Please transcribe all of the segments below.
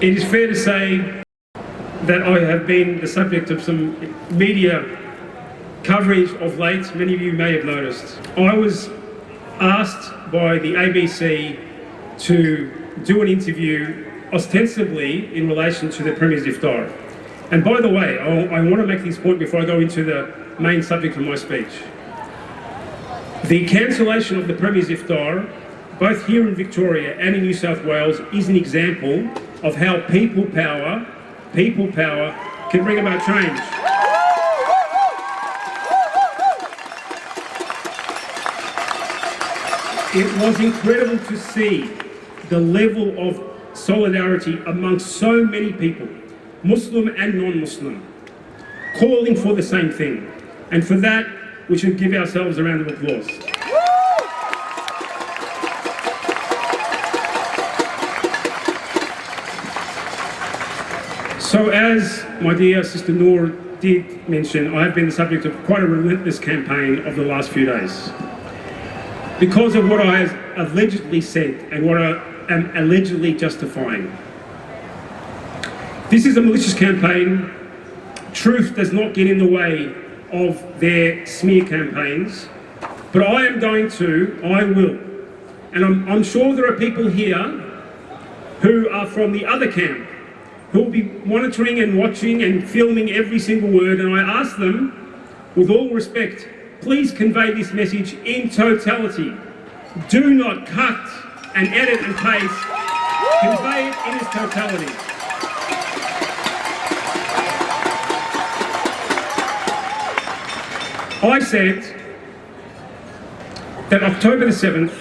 It is fair to say that I have been the subject of some media coverage of late. Many of you may have noticed. I was asked by the ABC to do an interview ostensibly in relation to the Premier's iftar. And by the way, I want to make this point before I go into the main subject of my speech. The cancellation of the Premier's iftar, both here in Victoria and in New South Wales, is an example of how people power can bring about change. It was incredible to see the level of solidarity amongst so many people, Muslim and non-Muslim, calling for the same thing. And for that, we should give ourselves a round of applause. So as my dear sister Noor did mention, I have been the subject of quite a relentless campaign of the last few days. Because of what I have allegedly said and what I am allegedly justifying. This is a malicious campaign. Truth does not get in the way of their smear campaigns. But I will. And I'm sure there are people here who are from the other camp, who will be monitoring and watching and filming every single word, and I ask them, with all respect, please convey this message in totality. Do not cut and edit and paste. Convey it in its totality. I said that October the 7th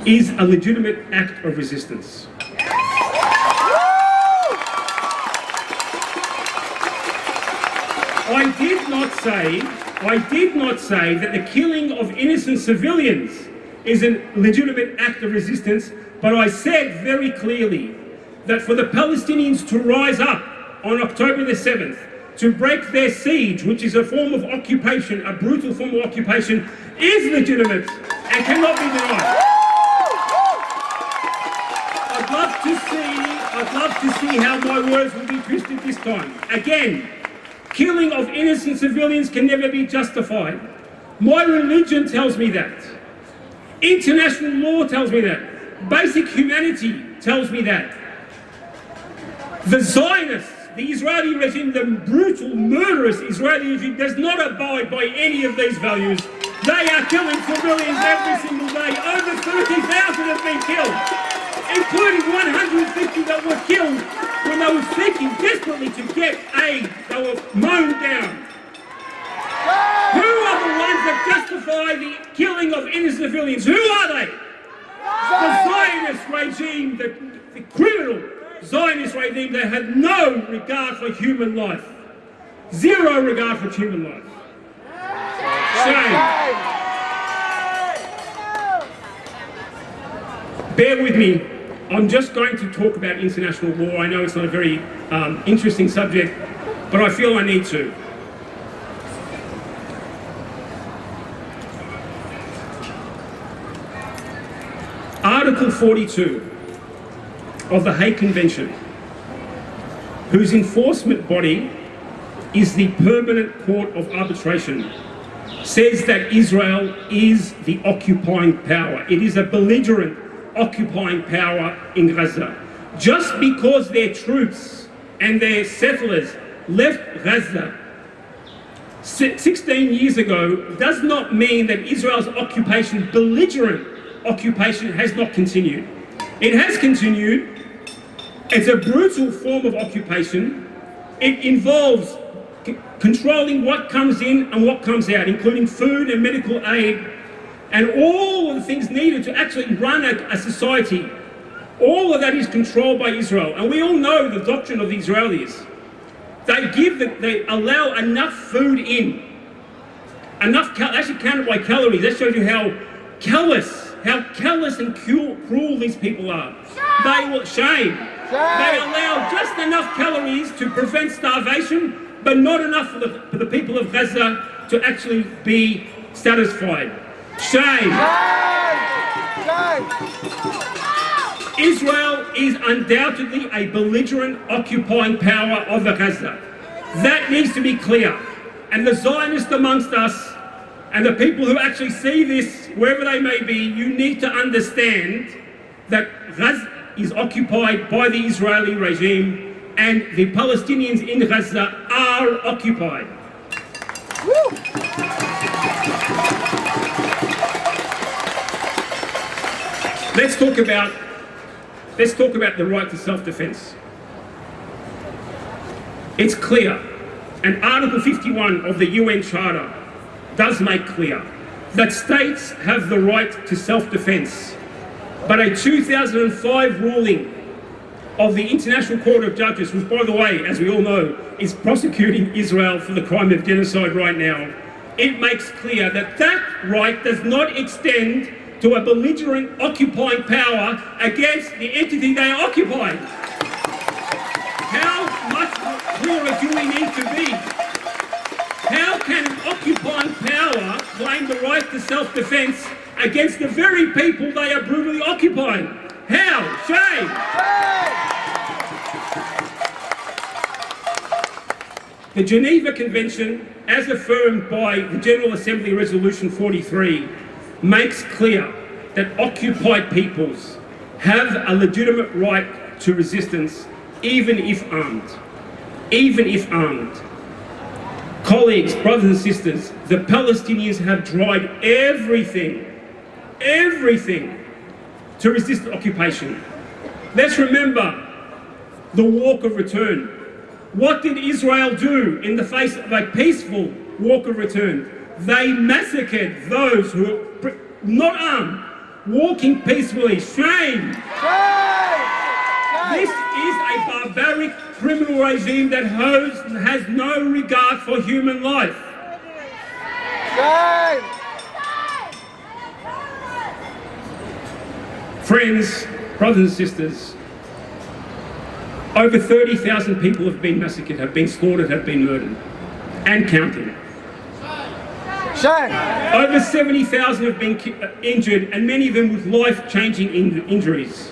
is a legitimate act of resistance. I did not say that the killing of innocent civilians is a legitimate act of resistance, but I said very clearly that for the Palestinians to rise up on October the 7th, to break their siege, which is a form of occupation, a brutal form of occupation, is legitimate and cannot be denied. I'd love to see how my words will be twisted this time. Again, killing of innocent civilians can never be justified. My religion tells me that. International law tells me that. Basic humanity tells me that. The Zionists, the Israeli regime, the brutal, murderous Israeli regime does not abide by any of these values. They are killing civilians every single day. Over 30,000 have been killed, including 150 that were killed when they were seeking desperately to get aid. They were mown down. Who are the ones that justify the killing of innocent civilians? Who are they? The Zionist regime, the criminal Zionist regime that had no regard for human life. Zero regard for human life. Shame. Bear with me. I'm just going to talk about international law. I know it's not a very interesting subject, but I feel I need to. Article 42 of the Hague Convention, whose enforcement body is the Permanent Court of Arbitration, says that Israel is the occupying power. It is a belligerent occupying power in Gaza. Just because their troops and their settlers left Gaza 16 years ago does not mean that Israel's occupation, belligerent occupation, has not continued. It has continued. It's a brutal form of occupation. It involves controlling what comes in and what comes out, including food and medical aid, and all of the things needed to actually run a society. All of that is controlled by Israel. And we all know the doctrine of the Israelis. They allow enough food in. Actually counted by calories. That shows you how callous and cruel these people are. Shame. They allow just enough calories to prevent starvation, but not enough for the people of Gaza to actually be satisfied. Shame. Israel is undoubtedly a belligerent occupying power of Gaza. That needs to be clear. And the Zionists amongst us, and the people who actually see this, wherever they may be, you need to understand that Gaza is occupied by the Israeli regime and the Palestinians in Gaza are occupied. Woo. Let's talk about the right to self-defense. It's clear, and Article 51 of the UN Charter does make clear that states have the right to self-defense. But a 2005 ruling of the International Court of Justice, which, by the way, as we all know, is prosecuting Israel for the crime of genocide right now, it makes clear that that right does not extend to a belligerent occupying power against the entity they are occupying. How much clearer do we need to be? How can an occupying power claim the right to self-defense against the very people they are brutally occupying? How? Shame! The Geneva Convention, as affirmed by the General Assembly Resolution 43, makes clear that occupied peoples have a legitimate right to resistance, even if armed. Even if armed. Colleagues, brothers and sisters, the Palestinians have tried everything to resist the occupation. Let's remember the walk of return. What did Israel do in the face of a peaceful walk of return? They massacred those who were not armed, walking peacefully. Shame! This is a barbaric criminal regime that has no regard for human life. Friends, brothers and sisters, over 30,000 people have been massacred, have been slaughtered, have been murdered, and counting. Over 70,000 have been injured, and many of them with life-changing injuries.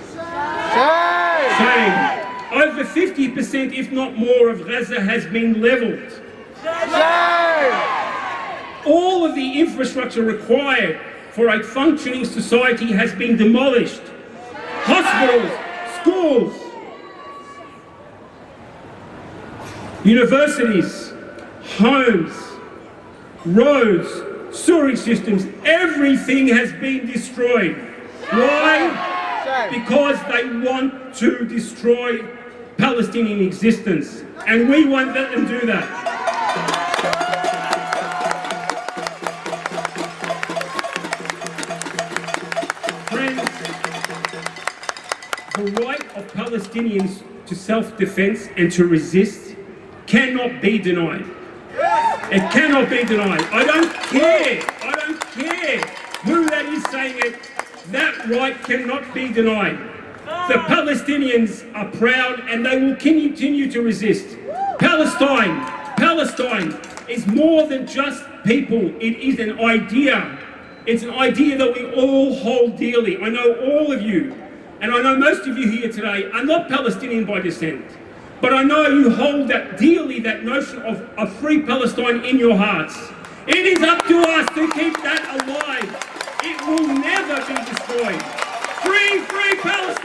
Shame. Over 50%, if not more, of Gaza has been levelled. All of the infrastructure required for a functioning society has been demolished. Hospitals, schools, universities, homes, roads, sewage systems, everything has been destroyed. Why? Because they want to destroy Palestinian existence, and we won't let them do that. Friends, the right of Palestinians to self-defense and to resist cannot be denied. It cannot be denied. I don't care who that is saying it, that right cannot be denied. The Palestinians are proud and they will continue to resist. Palestine is more than just people. It is an idea. It's an idea that we all hold dearly. I know all of you, and I know most of you here today are not Palestinian by descent. But I know you hold that dearly, that notion of a free Palestine in your hearts. It is up to us to keep that alive. It will never be destroyed. Free Palestine!